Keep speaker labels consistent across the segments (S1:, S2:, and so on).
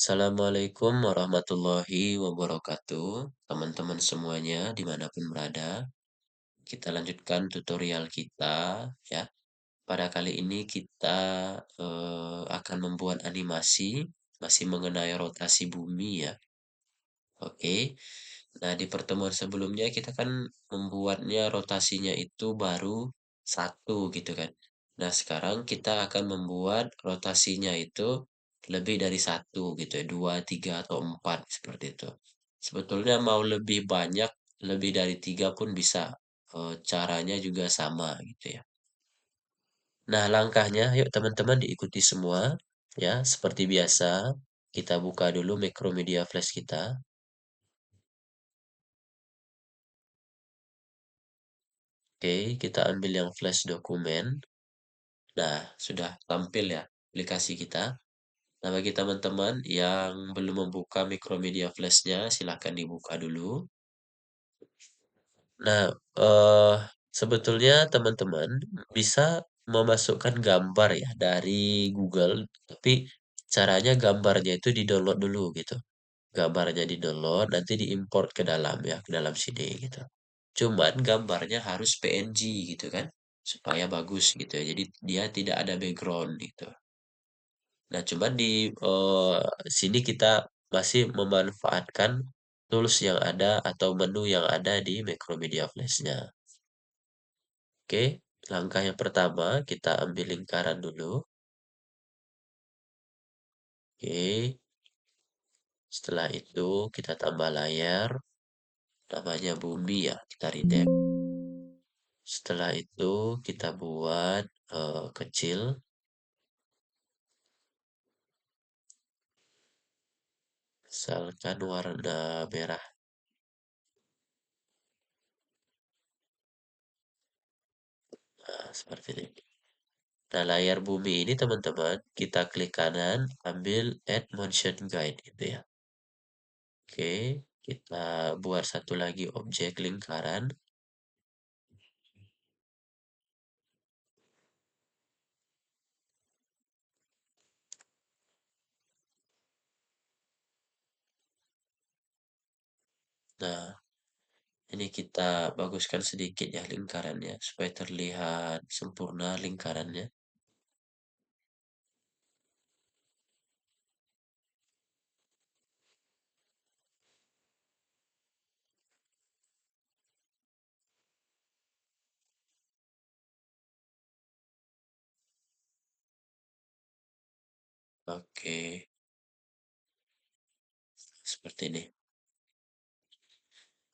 S1: Assalamualaikum warahmatullahi wabarakatuh, teman-teman semuanya dimanapun berada. Kita lanjutkan tutorial kita ya. Pada kali ini kita akan membuat animasi masih mengenai rotasi bumi ya. Oke. Nah, di pertemuan sebelumnya kita kan membuatnya rotasinya itu baru satu gitu kan. Nah, sekarang kita akan membuat rotasinya itu lebih dari satu gitu ya, dua, tiga, atau empat seperti itu. Sebetulnya mau lebih banyak, lebih dari tiga pun bisa. Caranya juga sama gitu ya. Nah, langkahnya, yuk teman-teman diikuti semua ya. Seperti biasa, kita buka dulu Macromedia Flash kita. Oke, kita ambil yang flash dokumen. Nah, sudah tampil ya aplikasi kita. Nah, bagi teman-teman yang belum membuka Micromedia Flash-nya, silahkan dibuka dulu. Nah, eh, sebetulnya teman-teman bisa memasukkan gambar ya dari Google, tapi caranya gambarnya itu di-download dulu gitu. Gambarnya di-download, nanti diimport ke dalam ya, ke dalam sini gitu. Cuman gambarnya harus PNG gitu kan, supaya bagus gitu ya. Jadi dia tidak ada background gitu. Nah, cuman di sini kita masih memanfaatkan tools yang ada atau menu yang ada di Macromedia Flash-nya. Oke, langkah yang pertama kita ambil lingkaran dulu. Oke, setelah itu kita tambah layar, namanya bumi ya, kita rename. Setelah itu kita buat kecil, misalkan warna merah. Nah, seperti ini. Nah, layar bumi ini teman-teman, kita klik kanan, ambil Add Motion Guide gitu ya. Oke, kita buat satu lagi objek lingkaran. Nah, ini kita baguskan sedikit ya lingkarannya, supaya terlihat sempurna lingkarannya. Oke, seperti ini.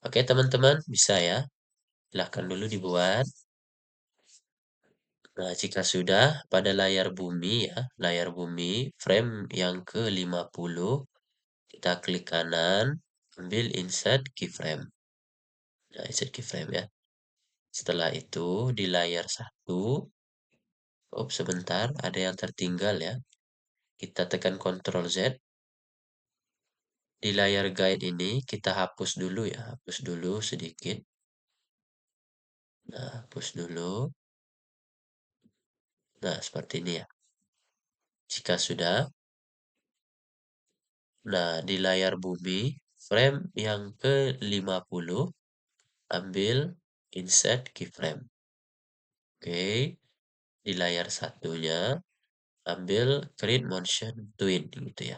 S1: Oke, teman-teman, bisa ya. Silahkan dulu dibuat. Nah, jika sudah pada layar bumi ya, layar bumi frame yang ke-50, kita klik kanan, ambil insert keyframe. Nah, insert keyframe ya. Setelah itu di layar satu, oh sebentar, ada yang tertinggal ya. Kita tekan Ctrl Z. Di layar guide ini kita hapus dulu ya, hapus dulu sedikit. Nah, hapus dulu. Nah, seperti ini ya. Jika sudah, nah di layar bumi, frame yang ke-50, ambil insert keyframe. Oke, di layar satunya, ambil create motion twin gitu ya.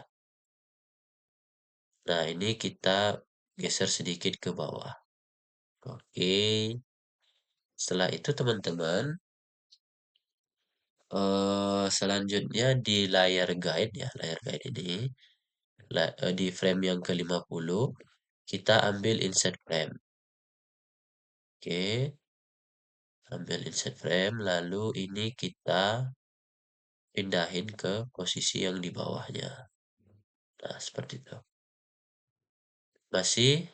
S1: Nah, ini kita geser sedikit ke bawah. Oke, setelah itu teman-teman, selanjutnya di layar guide ya, layar guide ini, di frame yang ke-50, kita ambil insert frame. Oke, ambil insert frame, lalu ini kita pindahin ke posisi yang di bawahnya. Nah, seperti itu. Masih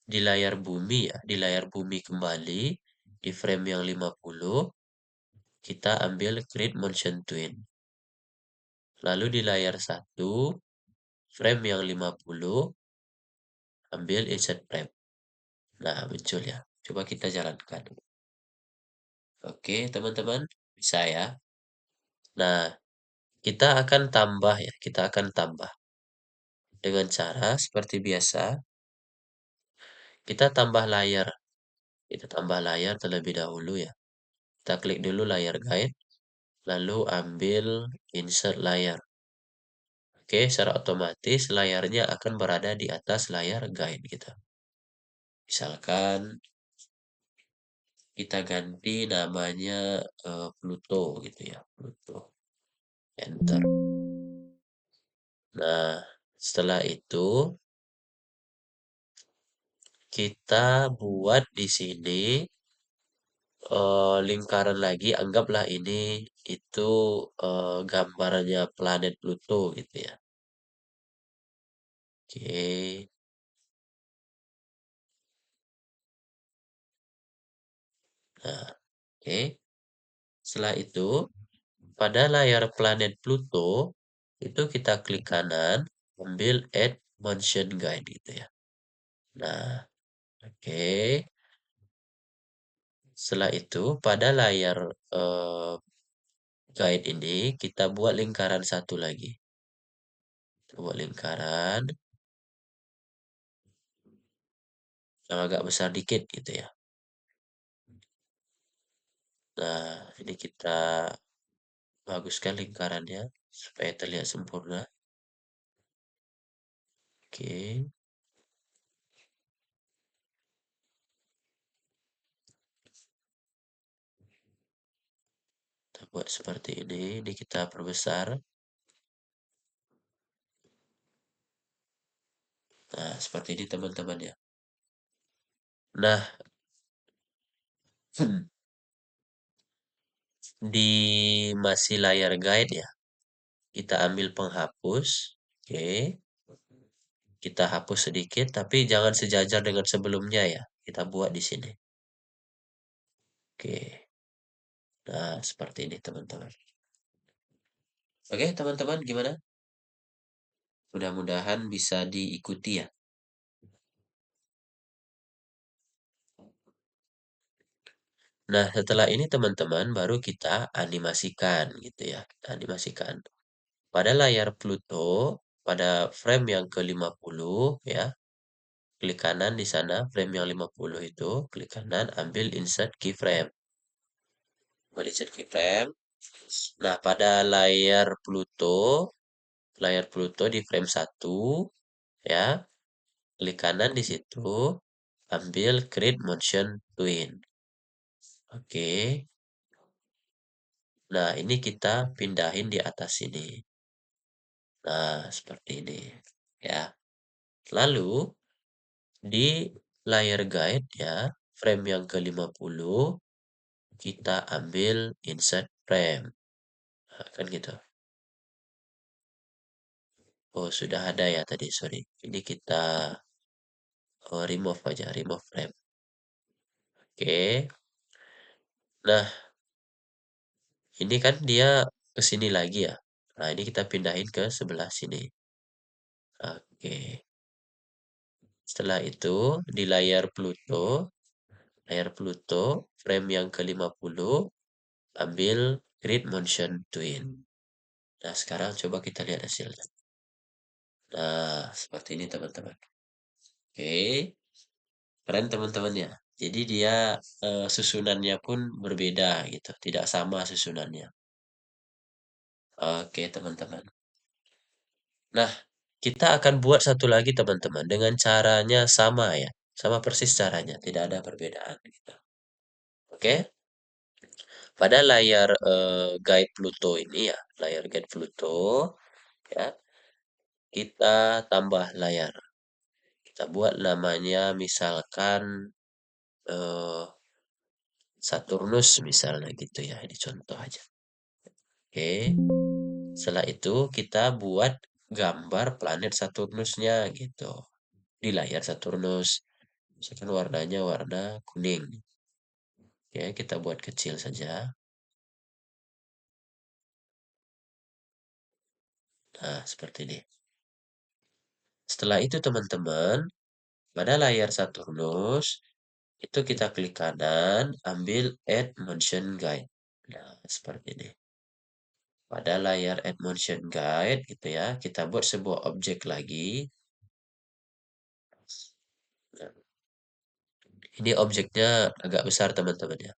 S1: di layar bumi ya, di layar bumi kembali, di frame yang 50, kita ambil create motion twin. Lalu di layar satu, frame yang 50, ambil insert frame. Nah, muncul ya. Coba kita jalankan. Oke, teman-teman, bisa ya. Nah, kita akan tambah ya, kita akan tambah. Dengan cara seperti biasa, kita tambah layar. Kita tambah layar terlebih dahulu ya. Kita klik dulu layar guide, lalu ambil insert layar. Oke, secara otomatis layarnya akan berada di atas layar guide gitu. Misalkan kita ganti namanya Pluto gitu ya, Pluto. Enter. Nah, setelah itu kita buat di sini lingkaran lagi, anggaplah ini itu gambarnya planet Pluto gitu ya. Oke. Nah, oke. Setelah itu, pada layar planet Pluto, itu kita klik kanan, ambil Add Motion Guide gitu ya. Nah, oke. Setelah itu, pada layar guide ini, kita buat lingkaran satu lagi. Kita buat lingkaran yang agak besar dikit gitu ya. Nah, ini kita baguskan lingkarannya supaya terlihat sempurna. Oke, kita buat seperti ini. Ini kita perbesar. Nah, seperti ini teman-teman ya. Nah, di masih layar guide ya, kita ambil penghapus. Oke, kita hapus sedikit, tapi jangan sejajar dengan sebelumnya ya. Kita buat di sini. Oke, nah seperti ini teman-teman. Oke, teman-teman gimana? Mudah-mudahan bisa diikuti ya. Nah, setelah ini teman-teman baru kita animasikan gitu ya. Kita animasikan. Pada layar Pluto, pada frame yang ke-50 ya, klik kanan di sana, frame yang 50 itu, klik kanan, ambil insert keyframe. Ambil insert keyframe. Nah, pada layar Pluto di frame 1 ya, klik kanan di situ, ambil create motion twin. Oke. Nah, ini kita pindahin di atas sini. Nah, seperti ini. Ya. Lalu, di layar guide ya, frame yang ke-50, kita ambil insert frame. Nah, kan gitu. Oh, sudah ada ya tadi, sorry. Ini kita remove aja, remove frame. Oke. Nah, ini kan dia ke sini lagi ya. Nah, ini kita pindahin ke sebelah sini. Oke. Setelah itu, di layar Pluto, frame yang ke-50, ambil Grid Motion Twin. Nah, sekarang coba kita lihat hasilnya. Nah, seperti ini teman-teman. Oke, keren teman-teman ya. Jadi dia susunannya pun berbeda gitu, tidak sama susunannya. Oke, teman-teman. Nah, kita akan buat satu lagi teman-teman dengan caranya sama ya. Sama persis caranya, tidak ada perbedaan gitu. Oke. Pada layar guide Pluto ini ya, layar guide Pluto ya, kita tambah layar. Kita buat namanya misalkan eh, Saturnus misalnya gitu ya, ini contoh aja. Oke. Setelah itu kita buat gambar planet Saturnusnya gitu di layar Saturnus. Misalkan warnanya warna kuning. Ya, kita buat kecil saja. Nah, seperti ini. Setelah itu teman-teman, pada layar Saturnus, itu kita klik kanan, ambil Add Motion Guide. Nah, seperti ini. pada layar Add Motion Guide gitu ya, kita buat sebuah objek lagi. Nah, ini objeknya agak besar teman-teman ya.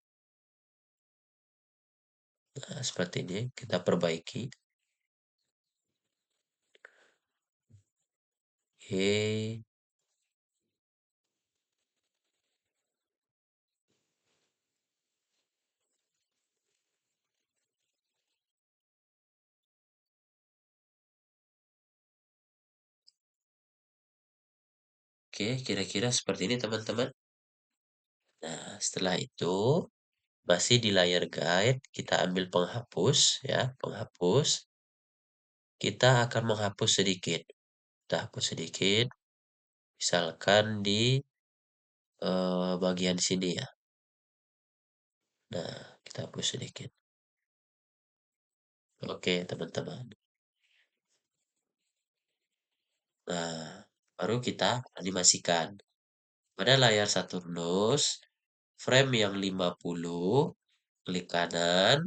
S1: Nah, seperti ini kita perbaiki. Oke. Oke, kira-kira seperti ini teman-teman. Nah, setelah itu masih di layar guide, kita ambil penghapus ya, penghapus. Kita akan menghapus sedikit. Kita hapus sedikit, misalkan di bagian sini ya. Nah, kita hapus sedikit. Oke, teman-teman. Nah, baru kita animasikan. Pada layar Saturnus, frame yang 50, klik kanan,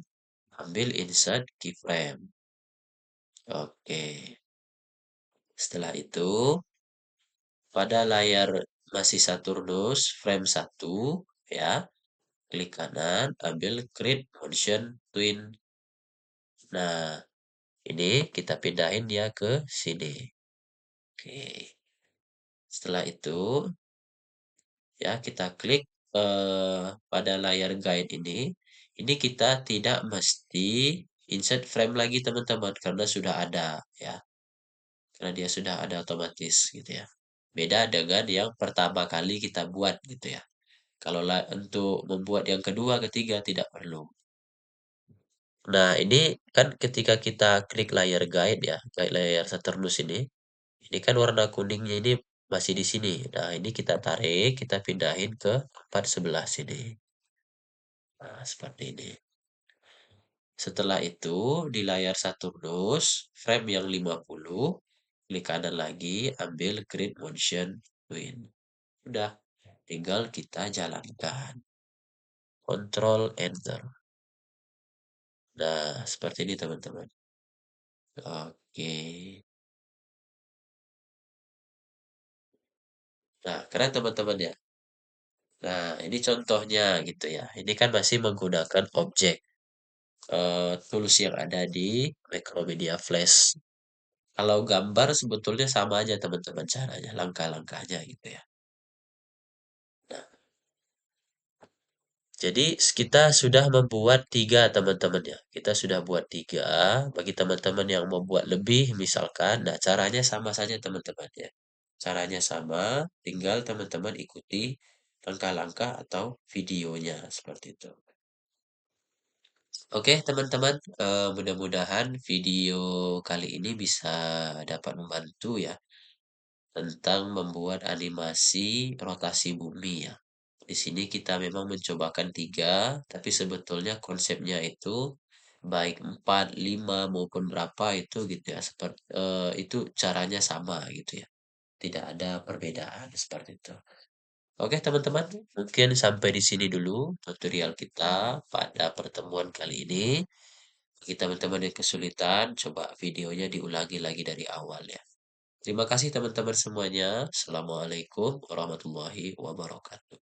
S1: ambil insert keyframe. Oke. Setelah itu, pada layar masih Saturnus, frame 1, ya, klik kanan, ambil create motion twin. Nah, ini kita pindahin dia ke sini. Oke. Setelah itu, ya kita klik pada layar guide ini. Ini kita tidak mesti insert frame lagi teman-teman karena sudah ada ya. Karena dia sudah ada otomatis gitu ya. Beda dengan yang pertama kali kita buat gitu ya. Kalau untuk membuat yang kedua, ketiga tidak perlu. Nah, ini kan ketika kita klik layar guide ya, kayak layar Saturnus ini kan warna kuningnya ini masih di sini. Nah, ini kita tarik, kita pindahin ke tempat sebelah sini. Nah, seperti ini. Setelah itu, di layar Saturnus, frame yang 50, klik kanan lagi, ambil Grid Motion Twin. Udah, tinggal kita jalankan. Control Enter. Nah, seperti ini teman-teman. Oke. Nah, keren teman-teman ya. Nah, ini contohnya gitu ya. Ini kan masih menggunakan objek tools yang ada di Macromedia Flash. Kalau gambar sebetulnya sama aja teman-teman caranya, langkah-langkahnya gitu ya. Nah, jadi kita sudah membuat 3 teman-teman ya. Kita sudah buat 3. Bagi teman-teman yang mau buat lebih misalkan, nah caranya sama saja teman-teman ya. Caranya sama, tinggal teman-teman ikuti langkah-langkah atau videonya seperti itu. Oke teman-teman, mudah-mudahan video kali ini bisa dapat membantu ya tentang membuat animasi rotasi bumi ya. Di sini kita memang mencobakan 3, tapi sebetulnya konsepnya itu baik 4, 5 maupun berapa itu gitu ya, itu caranya sama gitu ya. Tidak ada perbedaan seperti itu. Oke teman-teman, mungkin sampai di sini dulu tutorial kita pada pertemuan kali ini. Bagi teman-teman yang kesulitan, coba videonya diulangi lagi dari awal ya. Terima kasih teman-teman semuanya. Assalamualaikum warahmatullahi wabarakatuh.